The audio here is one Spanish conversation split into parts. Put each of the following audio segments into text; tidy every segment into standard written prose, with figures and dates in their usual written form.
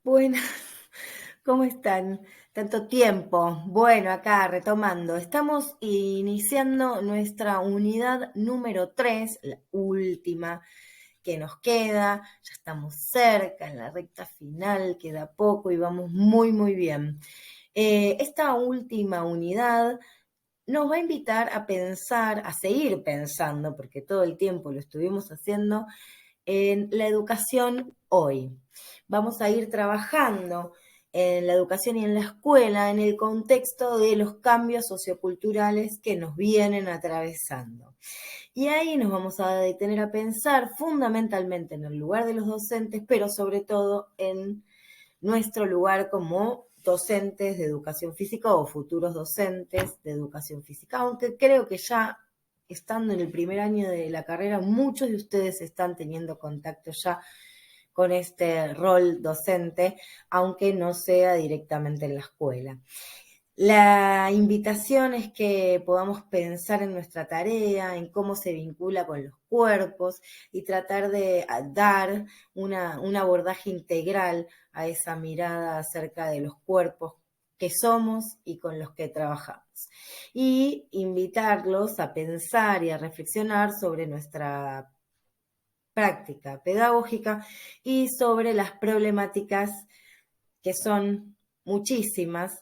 Buenas, ¿cómo están? Tanto tiempo. Bueno, acá retomando, estamos iniciando nuestra unidad número 3, la última que nos queda. Ya estamos cerca, en la recta final, queda poco y vamos muy, muy bien. Esta última unidad nos va a invitar a pensar, a seguir pensando, porque todo el tiempo lo estuvimos haciendo, en la educación hoy. Vamos a ir trabajando en la educación y en la escuela en el contexto de los cambios socioculturales que nos vienen atravesando. Y ahí nos vamos a detener a pensar fundamentalmente en el lugar de los docentes, pero sobre todo en nuestro lugar como docentes de educación física o futuros docentes de educación física, aunque creo que ya estando en el primer año de la carrera, muchos de ustedes están teniendo contacto ya con este rol docente, aunque no sea directamente en la escuela. La invitación es que podamos pensar en nuestra tarea, en cómo se vincula con los cuerpos y tratar de dar un abordaje integral a esa mirada acerca de los cuerpos que somos y con los que trabajamos. Y invitarlos a pensar y a reflexionar sobre nuestra práctica pedagógica y sobre las problemáticas que son muchísimas,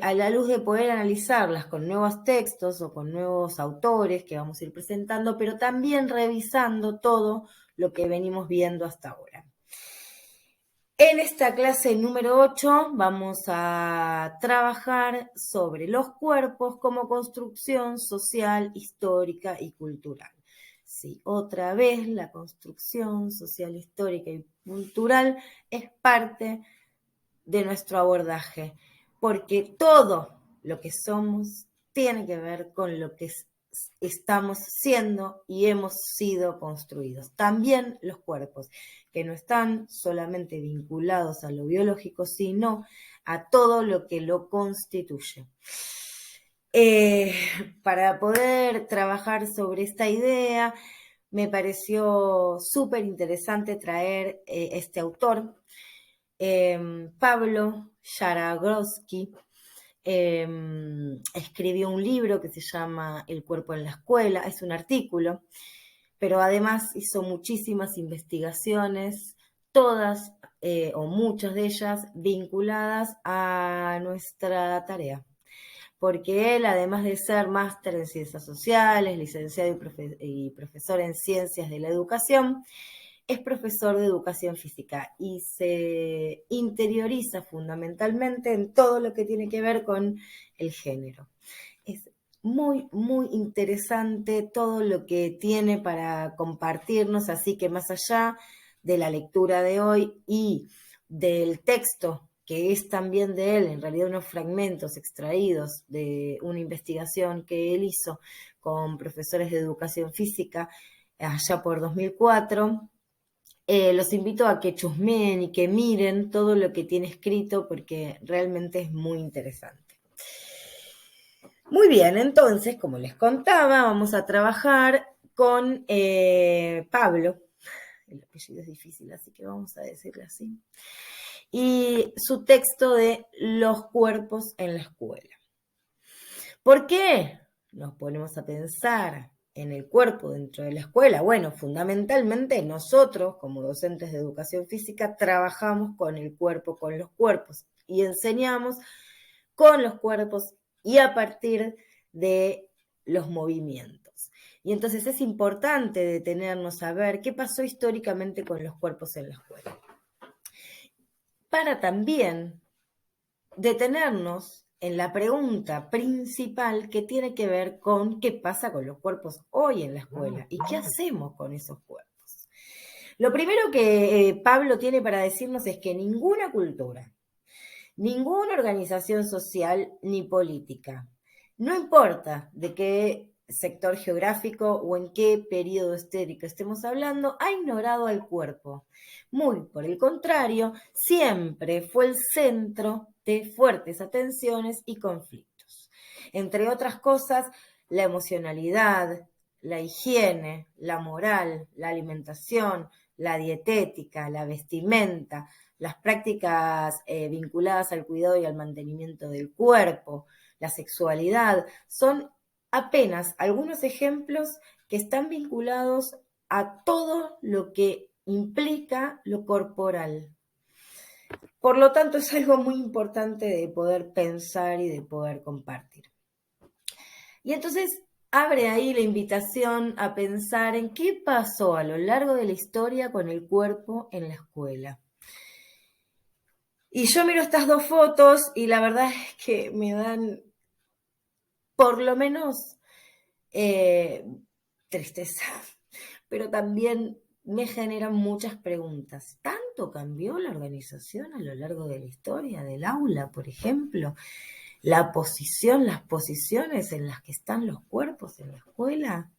a la luz de poder analizarlas con nuevos textos o con nuevos autores que vamos a ir presentando, pero también revisando todo lo que venimos viendo hasta ahora. En esta clase número 8 vamos a trabajar sobre los cuerpos como construcción social, histórica y cultural. Sí, otra vez la construcción social, histórica y cultural es parte de nuestro abordaje, porque todo lo que somos tiene que ver con lo que estamos siendo y hemos sido construidos. También los cuerpos, que no están solamente vinculados a lo biológico, sino a todo lo que lo constituye. Para poder trabajar sobre esta idea, me pareció súper interesante traer este autor, Pablo Jaragroski. Escribió un libro que se llama El cuerpo en la escuela, es un artículo, pero además hizo muchísimas investigaciones, todas o muchas de ellas vinculadas a nuestra tarea, porque él, además de ser máster en ciencias sociales, licenciado y profesor en ciencias de la educación, es profesor de educación física y se interioriza fundamentalmente en todo lo que tiene que ver con el género. Es muy, muy interesante todo lo que tiene para compartirnos, así que más allá de la lectura de hoy y del texto, que es también de él, en realidad unos fragmentos extraídos de una investigación que él hizo con profesores de educación física allá por 2004, los invito a que chusmeen y que miren todo lo que tiene escrito porque realmente es muy interesante. Muy bien, entonces, como les contaba, vamos a trabajar con Pablo. El apellido es difícil, así que vamos a decirle así. Y su texto de Los cuerpos en la escuela. ¿Por qué? Nos ponemos a pensar en el cuerpo dentro de la escuela. Bueno, fundamentalmente nosotros, como docentes de educación física, trabajamos con el cuerpo, con los cuerpos y enseñamos con los cuerpos y a partir de los movimientos. Y entonces es importante detenernos a ver qué pasó históricamente con los cuerpos en la escuela. Para también detenernos en la pregunta principal que tiene que ver con qué pasa con los cuerpos hoy en la escuela y qué hacemos con esos cuerpos. Lo primero que Pablo tiene para decirnos es que ninguna cultura, ninguna organización social ni política, no importa de qué sector geográfico o en qué periodo histórico estemos hablando, ha ignorado al cuerpo. Muy por el contrario, siempre fue el centro de fuertes atenciones y conflictos. Entre otras cosas, la emocionalidad, la higiene, la moral, la alimentación, la dietética, la vestimenta, las prácticas vinculadas al cuidado y al mantenimiento del cuerpo, la sexualidad, son apenas algunos ejemplos que están vinculados a todo lo que implica lo corporal. Por lo tanto, es algo muy importante de poder pensar y de poder compartir. Y entonces abre ahí la invitación a pensar en qué pasó a lo largo de la historia con el cuerpo en la escuela. Y yo miro estas dos fotos y la verdad es que me dan, por lo menos, tristeza, pero también me generan muchas preguntas. ¿Tanto cambió la organización a lo largo de la historia del aula, por ejemplo? La posición, las posiciones en las que están los cuerpos en la escuela.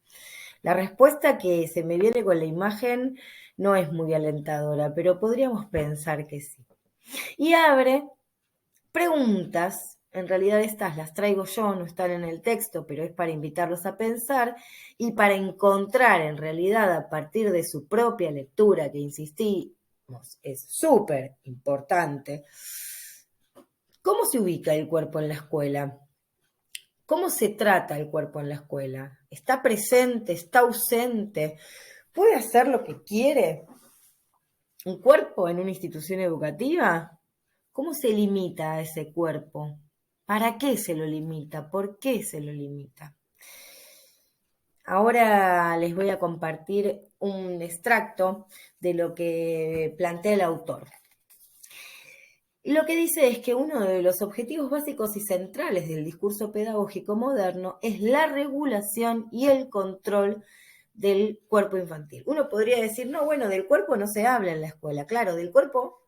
La respuesta que se me viene con la imagen no es muy alentadora, pero podríamos pensar que sí. Y abre preguntas, en realidad estas las traigo yo, no están en el texto, pero es para invitarlos a pensar y para encontrar en realidad a partir de su propia lectura, que insistimos, es súper importante, ¿cómo se ubica el cuerpo en la escuela? ¿Cómo se trata el cuerpo en la escuela? ¿Está presente? ¿Está ausente? ¿Puede hacer lo que quiere un cuerpo en una institución educativa? ¿Cómo se limita a ese cuerpo? ¿Para qué se lo limita? ¿Por qué se lo limita? Ahora les voy a compartir un extracto de lo que plantea el autor. Y lo que dice es que uno de los objetivos básicos y centrales del discurso pedagógico moderno es la regulación y el control del cuerpo infantil. Uno podría decir, no, bueno, del cuerpo no se habla en la escuela. Claro, del cuerpo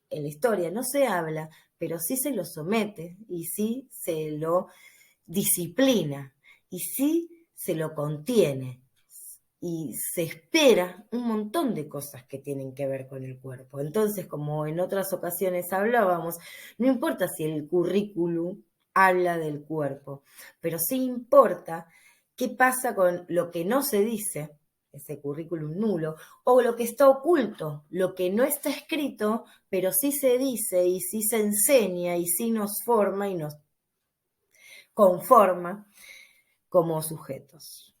en la historia no se habla, pero sí se lo somete y sí se lo disciplina y sí se lo contiene y se espera un montón de cosas que tienen que ver con el cuerpo. Entonces, como en otras ocasiones hablábamos, no importa si el currículum habla del cuerpo, pero sí importa qué pasa con lo que no se dice, ese currículum nulo, o lo que está oculto, lo que no está escrito, pero sí se dice y sí se enseña y sí nos forma y nos conforma como sujetos.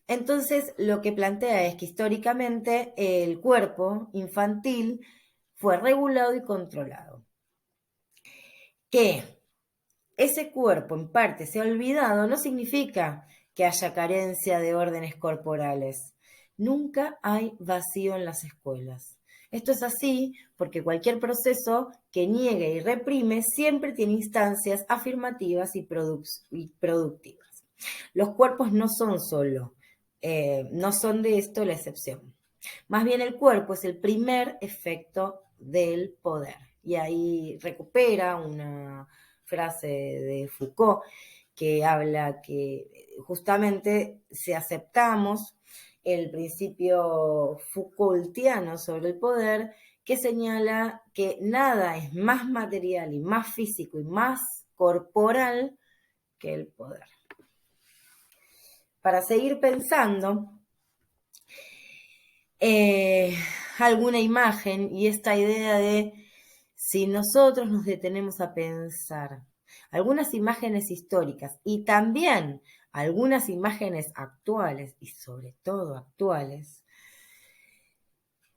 Entonces, lo que plantea es que históricamente el cuerpo infantil fue regulado y controlado. Que ese cuerpo en parte sea olvidado no significa que haya carencia de órdenes corporales. Nunca hay vacío en las escuelas. Esto es así porque cualquier proceso que niegue y reprime siempre tiene instancias afirmativas y productivas. Los cuerpos no son solo, no son de esto la excepción. Más bien el cuerpo es el primer efecto del poder. Y ahí recupera una frase de Foucault que habla que justamente si aceptamos el principio Foucaultiano sobre el poder, que señala que nada es más material y más físico y más corporal que el poder. Para seguir pensando, alguna imagen y esta idea de si nosotros nos detenemos a pensar algunas imágenes históricas y también algunas imágenes actuales y sobre todo actuales,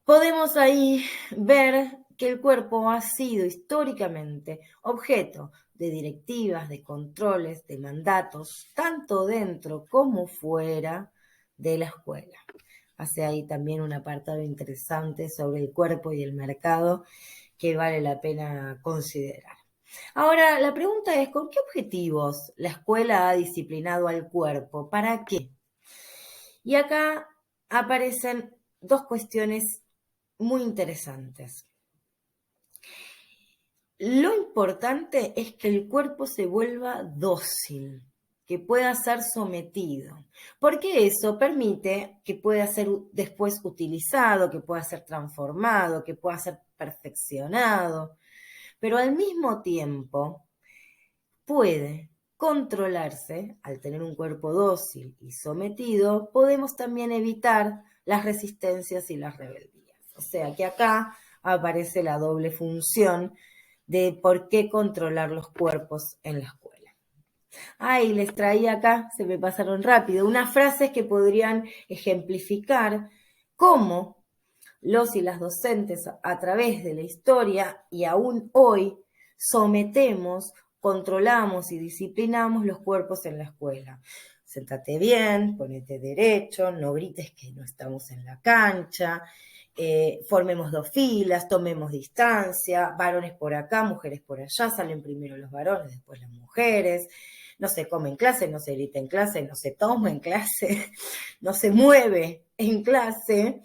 podemos ahí ver que el cuerpo ha sido históricamente objeto de directivas, de controles, de mandatos, tanto dentro como fuera de la escuela. Hace ahí también un apartado interesante sobre el cuerpo y el mercado que vale la pena considerar. Ahora, la pregunta es, ¿con qué objetivos la escuela ha disciplinado al cuerpo? ¿Para qué? Y acá aparecen dos cuestiones muy interesantes. Lo importante es que el cuerpo se vuelva dócil, que pueda ser sometido, porque eso permite que pueda ser después utilizado, que pueda ser transformado, que pueda ser perfeccionado, pero al mismo tiempo puede controlarse, al tener un cuerpo dócil y sometido, podemos también evitar las resistencias y las rebeldías. O sea que acá aparece la doble función de por qué controlar los cuerpos en la escuela. Ay, les traía acá, se me pasaron rápido, unas frases que podrían ejemplificar cómo los y las docentes a través de la historia y aún hoy sometemos, controlamos y disciplinamos los cuerpos en la escuela. Séntate bien, ponete derecho, no grites que no estamos en la cancha, formemos 2 filas, tomemos distancia, varones por acá, mujeres por allá, salen primero los varones, después las mujeres, no se come en clase, no se grita en clase, no se toma en clase, no se mueve en clase.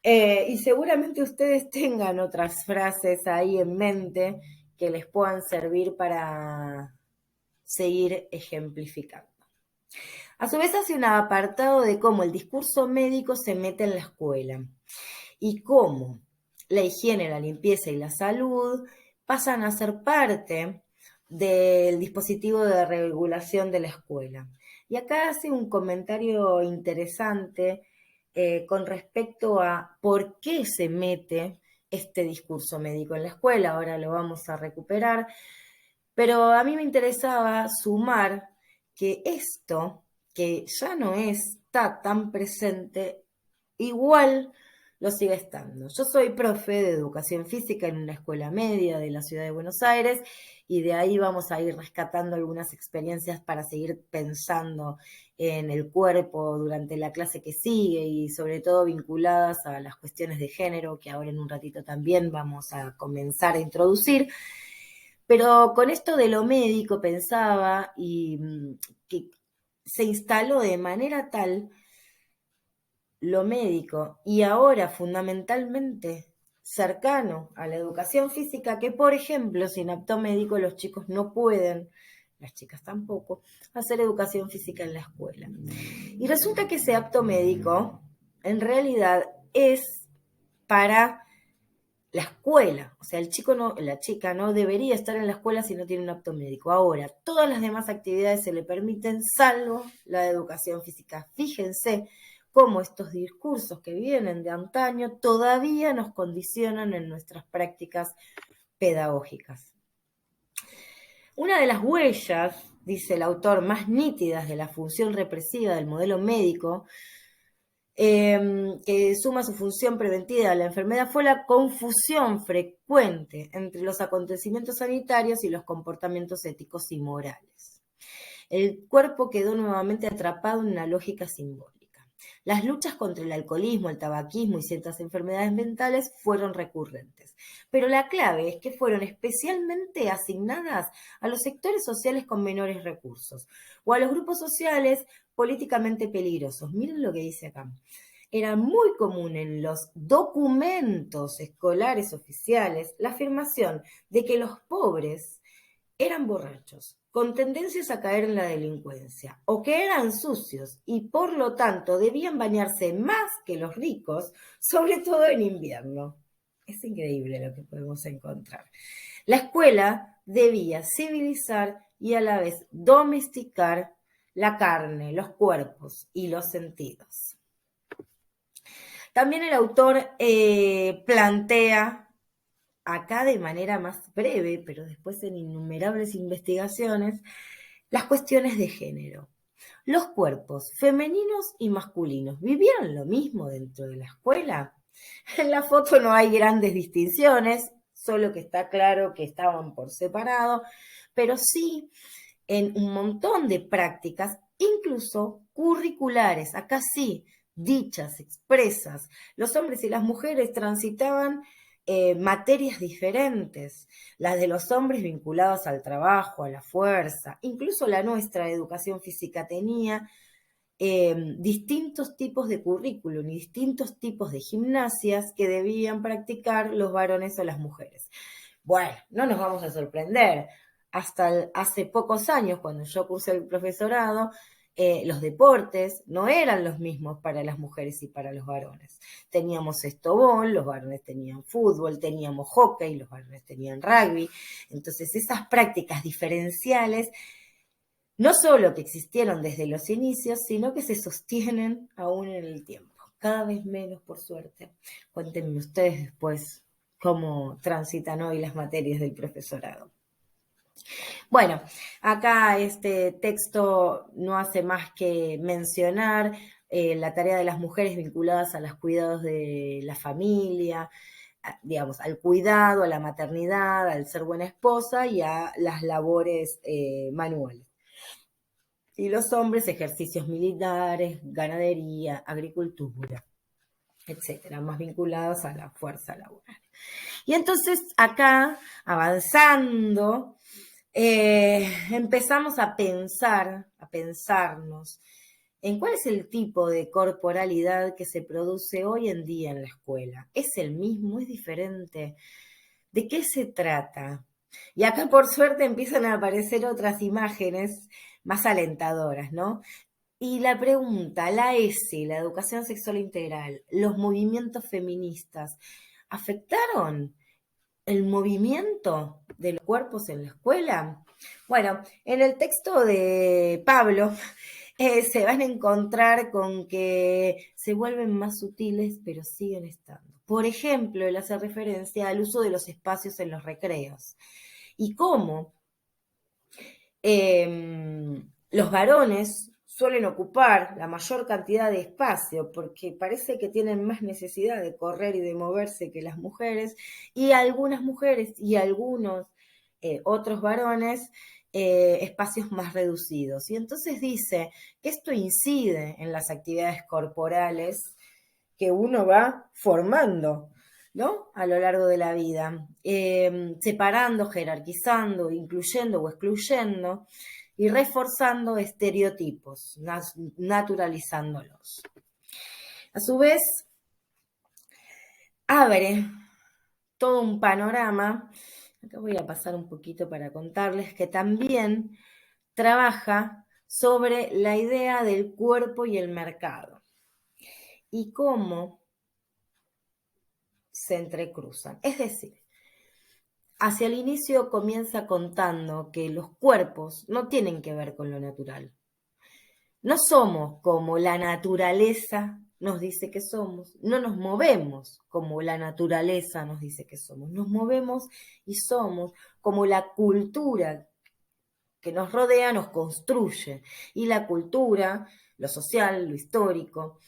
Y seguramente ustedes tengan otras frases ahí en mente que les puedan servir para seguir ejemplificando. A su vez hace un apartado de cómo el discurso médico se mete en la escuela y cómo la higiene, la limpieza y la salud pasan a ser parte del dispositivo de regulación de la escuela. Y acá hace un comentario interesante con respecto a por qué se mete este discurso médico en la escuela. Ahora lo vamos a recuperar, pero a mí me interesaba sumar que esto, que ya no está tan presente, igual lo sigue estando. Yo soy profe de educación física en una escuela media de la ciudad de Buenos Aires y de ahí vamos a ir rescatando algunas experiencias para seguir pensando en el cuerpo durante la clase que sigue y sobre todo vinculadas a las cuestiones de género que ahora en un ratito también vamos a comenzar a introducir. Pero con esto de lo médico pensaba y que se instaló de manera tal lo médico y ahora fundamentalmente cercano a la educación física que, por ejemplo, sin apto médico los chicos no pueden, las chicas tampoco, hacer educación física en la escuela. Y resulta que ese apto médico en realidad es para la escuela, o sea, el chico no, la chica no debería estar en la escuela si no tiene un apto médico. Ahora, todas las demás actividades se le permiten, salvo la de educación física. Fíjense cómo estos discursos que vienen de antaño todavía nos condicionan en nuestras prácticas pedagógicas. Una de las huellas, dice el autor, más nítidas de la función represiva del modelo médico, que suma su función preventiva a la enfermedad, fue la confusión frecuente entre los acontecimientos sanitarios y los comportamientos éticos y morales. El cuerpo quedó nuevamente atrapado en una lógica simbólica. Las luchas contra el alcoholismo, el tabaquismo y ciertas enfermedades mentales fueron recurrentes, pero la clave es que fueron especialmente asignadas a los sectores sociales con menores recursos o a los grupos sociales políticamente peligrosos. Miren lo que dice acá. Era muy común en los documentos escolares oficiales la afirmación de que los pobres eran borrachos, con tendencias a caer en la delincuencia, o que eran sucios y por lo tanto debían bañarse más que los ricos, sobre todo en invierno. Es increíble lo que podemos encontrar. La escuela debía civilizar y a la vez domesticar la carne, los cuerpos y los sentidos. También el autor plantea acá de manera más breve, pero después en innumerables investigaciones, las cuestiones de género. Los cuerpos femeninos y masculinos, ¿vivieron lo mismo dentro de la escuela? En la foto no hay grandes distinciones, solo que está claro que estaban por separado, pero sí en un montón de prácticas, incluso curriculares, acá sí, dichas, expresas. Los hombres y las mujeres transitaban materias diferentes, las de los hombres vinculadas al trabajo, a la fuerza, incluso la nuestra educación física tenía distintos tipos de currículum y distintos tipos de gimnasias que debían practicar los varones o las mujeres. Bueno, no nos vamos a sorprender. Hasta hace pocos años, cuando yo cursé el profesorado, los deportes no eran los mismos para las mujeres y para los varones. Teníamos estobón, los varones tenían fútbol, teníamos hockey, los varones tenían rugby. Entonces, esas prácticas diferenciales No solo que existieron desde los inicios, sino que se sostienen aún en el tiempo. Cada vez menos, por suerte. Cuéntenme ustedes después cómo transitan hoy las materias del profesorado. Bueno, acá este texto no hace más que mencionar la tarea de las mujeres vinculadas a los cuidados de la familia, digamos, al cuidado, a la maternidad, al ser buena esposa y a las labores manuales. Y los hombres, ejercicios militares, ganadería, agricultura, etcétera, más vinculados a la fuerza laboral. Y entonces acá, avanzando, empezamos a pensar, a pensarnos en cuál es el tipo de corporalidad que se produce hoy en día en la escuela. ¿Es el mismo? ¿Es diferente? ¿De qué se trata? Y acá por suerte empiezan a aparecer otras imágenes más alentadoras, ¿no? Y la pregunta, la ESI, la educación sexual integral, los movimientos feministas, ¿afectaron el movimiento de los cuerpos en la escuela? Bueno, en el texto de Pablo se van a encontrar con que se vuelven más sutiles, pero siguen estando. Por ejemplo, él hace referencia al uso de los espacios en los recreos y cómo los varones suelen ocupar la mayor cantidad de espacio porque parece que tienen más necesidad de correr y de moverse que las mujeres, y algunas mujeres y algunos otros varones espacios más reducidos. Y entonces dice que esto incide en las actividades corporales que uno va formando, ¿no? A lo largo de la vida, separando, jerarquizando, incluyendo o excluyendo y reforzando estereotipos, naturalizándolos. A su vez, abre todo un panorama, acá voy a pasar un poquito para contarles, que también trabaja sobre la idea del cuerpo y el mercado y cómo se entrecruzan. Es decir, hacia el inicio comienza contando que los cuerpos no tienen que ver con lo natural. No somos como la naturaleza nos dice que somos, no nos movemos como la naturaleza nos dice que somos, nos movemos y somos como la cultura que nos rodea nos construye. Y la cultura, lo social, lo histórico,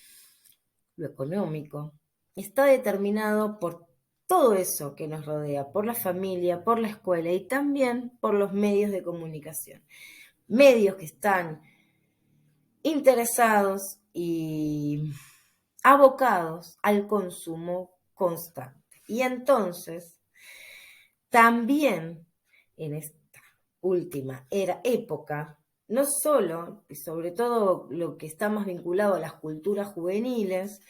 lo económico, está determinado por todo eso que nos rodea, por la familia, por la escuela y también por los medios de comunicación. Medios que están interesados y abocados al consumo constante. Y entonces, también en esta última época, no solo, y sobre todo lo que está más vinculado a las culturas juveniles,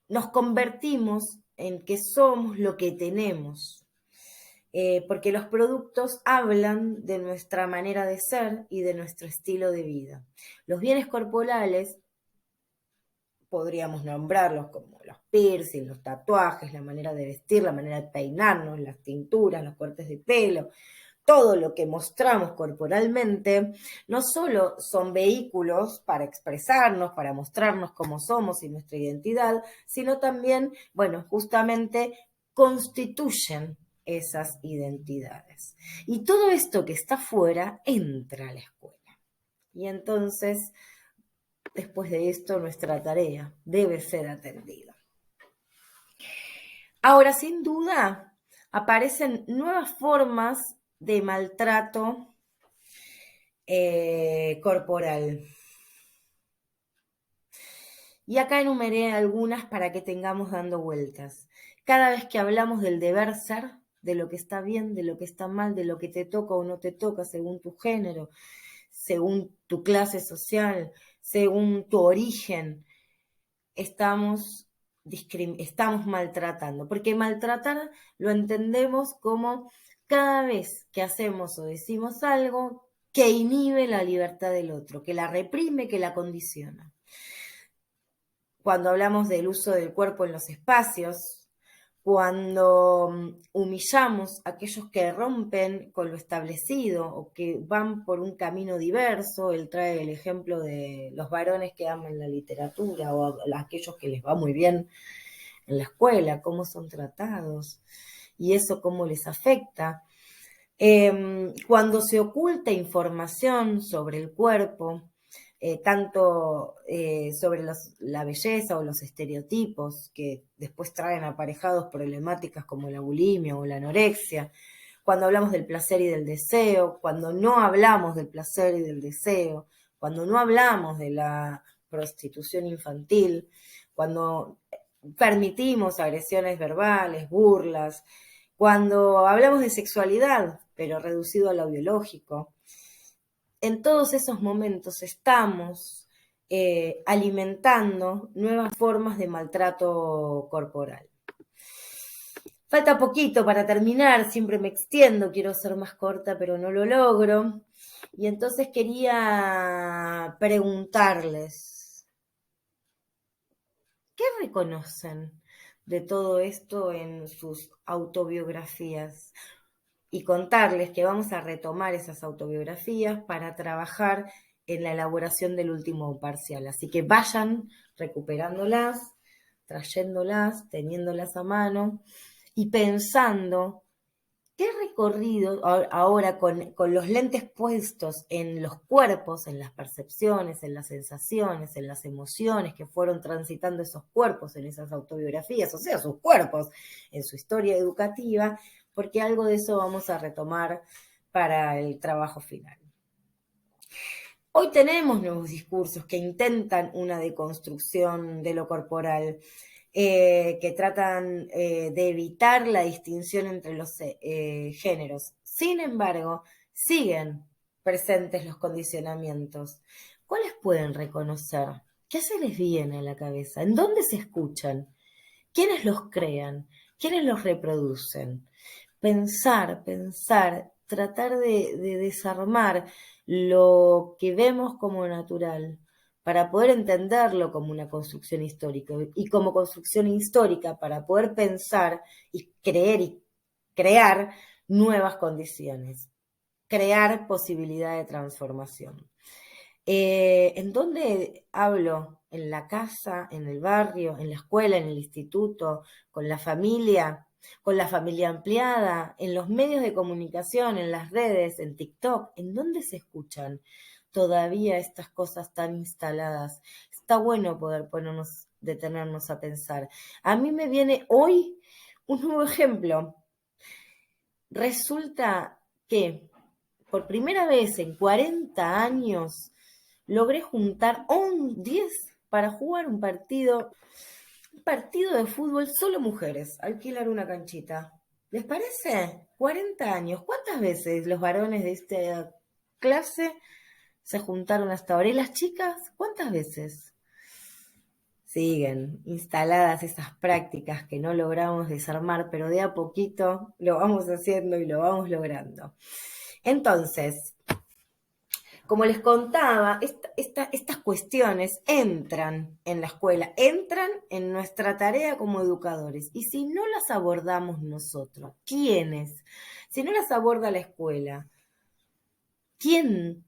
nos convertimos en que somos lo que tenemos, porque los productos hablan de nuestra manera de ser y de nuestro estilo de vida. Los bienes corporales podríamos nombrarlos como los piercing, los tatuajes, la manera de vestir, la manera de peinarnos, las tinturas, los cortes de pelo, todo lo que mostramos corporalmente, no solo son vehículos para expresarnos, para mostrarnos cómo somos y nuestra identidad, sino también, bueno, justamente constituyen esas identidades. Y todo esto que está fuera entra a la escuela. Y entonces, después de esto, nuestra tarea debe ser atendida. Ahora, sin duda, aparecen nuevas formas de maltrato corporal. Y acá enumeré algunas para que tengamos dando vueltas. Cada vez que hablamos del deber ser, de lo que está bien, de lo que está mal, de lo que te toca o no te toca según tu género, según tu clase social, según tu origen, estamos maltratando. Porque maltratar lo entendemos como cada vez que hacemos o decimos algo que inhibe la libertad del otro, que la reprime, que la condiciona. Cuando hablamos del uso del cuerpo en los espacios, cuando humillamos a aquellos que rompen con lo establecido o que van por un camino diverso. Él trae el ejemplo de los varones que aman la literatura o a aquellos que les va muy bien en la escuela, cómo son tratados y eso cómo les afecta. Cuando se oculta información sobre el cuerpo, tanto sobre la belleza o los estereotipos que después traen aparejados problemáticas como la bulimia o la anorexia, cuando hablamos del placer y del deseo, cuando no hablamos del placer y del deseo, cuando no hablamos de la prostitución infantil, cuando permitimos agresiones verbales, burlas, cuando hablamos de sexualidad, pero reducido a lo biológico, en todos esos momentos estamos alimentando nuevas formas de maltrato corporal. Falta poquito para terminar, siempre me extiendo, quiero ser más corta, pero no lo logro. Y entonces quería preguntarles, ¿qué reconocen de todo esto en sus autobiografías? Y contarles que vamos a retomar esas autobiografías para trabajar en la elaboración del último parcial. Así que vayan recuperándolas, trayéndolas, teniéndolas a mano y pensando qué recorrido ahora con los lentes puestos en los cuerpos, en las percepciones, en las sensaciones, en las emociones que fueron transitando esos cuerpos en esas autobiografías, o sea, sus cuerpos en su historia educativa, porque algo de eso vamos a retomar para el trabajo final. Hoy tenemos nuevos discursos que intentan una deconstrucción de lo corporal, que tratan de evitar la distinción entre los géneros. Sin embargo, siguen presentes los condicionamientos. ¿Cuáles pueden reconocer? ¿Qué se les viene a la cabeza? ¿En dónde se escuchan? ¿Quiénes los crean? ¿Quiénes los reproducen? Pensar, tratar de desarmar lo que vemos como natural para poder entenderlo como una construcción histórica y como construcción histórica para poder pensar y creer y crear nuevas condiciones, crear posibilidad de transformación. ¿En dónde hablo? ¿En la casa, en el barrio, en la escuela, en el instituto, con la familia ampliada, en los medios de comunicación, en las redes, en TikTok? ¿En dónde se escuchan todavía estas cosas tan instaladas? Está bueno poder detenernos a pensar. A mí me viene hoy un nuevo ejemplo. Resulta que por primera vez en 40 años logré juntar 10 para jugar un partido de fútbol solo mujeres, alquilar una canchita. ¿Les parece? 40 años. ¿Cuántas veces los varones de esta clase se juntaron hasta ahora? ¿Y las chicas? ¿Cuántas veces? Siguen instaladas esas prácticas que no logramos desarmar, pero de a poquito lo vamos haciendo y lo vamos logrando. Entonces, como les contaba, estas cuestiones entran en la escuela, entran en nuestra tarea como educadores. Y si no las abordamos nosotros, ¿quiénes? Si no las aborda la escuela, ¿quién?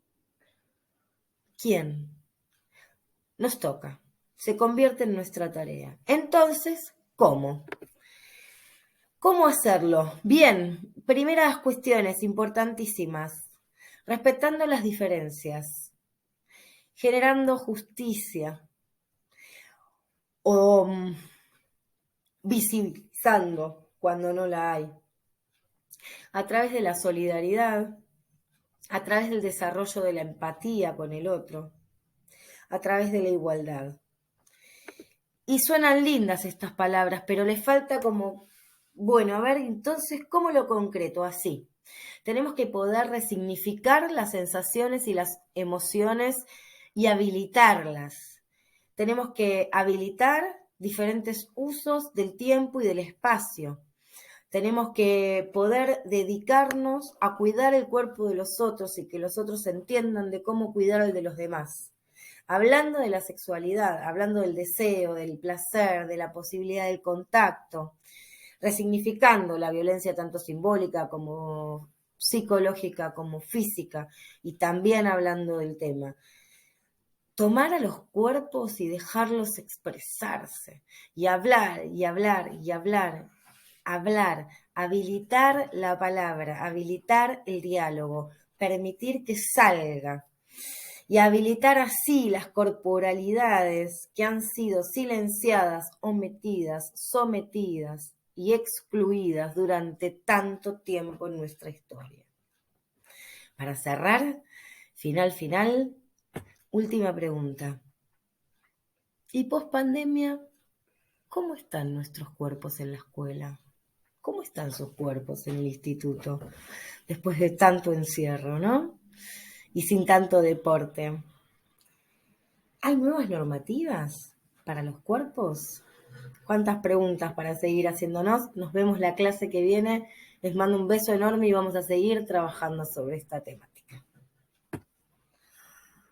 ¿Quién? Nos toca. Se convierte en nuestra tarea. Entonces, ¿cómo? ¿Cómo hacerlo? Bien, primeras cuestiones importantísimas. Respetando las diferencias, generando justicia o visibilizando cuando no la hay, a través de la solidaridad, a través del desarrollo de la empatía con el otro, a través de la igualdad. Y suenan lindas estas palabras, pero les falta como, bueno, a ver, entonces, ¿cómo lo concreto? Así. Tenemos que poder resignificar las sensaciones y las emociones y habilitarlas. Tenemos que habilitar diferentes usos del tiempo y del espacio. Tenemos que poder dedicarnos a cuidar el cuerpo de los otros y que los otros entiendan de cómo cuidar el de los demás. Hablando de la sexualidad, hablando del deseo, del placer, de la posibilidad del contacto, resignificando la violencia tanto simbólica como psicológica como física, y también hablando del tema. Tomar a los cuerpos y dejarlos expresarse, y hablar, y hablar, y hablar, hablar, habilitar la palabra, habilitar el diálogo, permitir que salga, y habilitar así las corporalidades que han sido silenciadas, omitidas, sometidas y excluidas durante tanto tiempo en nuestra historia. Para cerrar, final, última pregunta. ¿Y pospandemia, cómo están nuestros cuerpos en la escuela? ¿Cómo están sus cuerpos en el instituto? Después de tanto encierro, ¿no? Y sin tanto deporte. ¿Hay nuevas normativas para los cuerpos? ¿Cuántas preguntas para seguir haciéndonos? Nos vemos la clase que viene. Les mando un beso enorme y vamos a seguir trabajando sobre esta temática.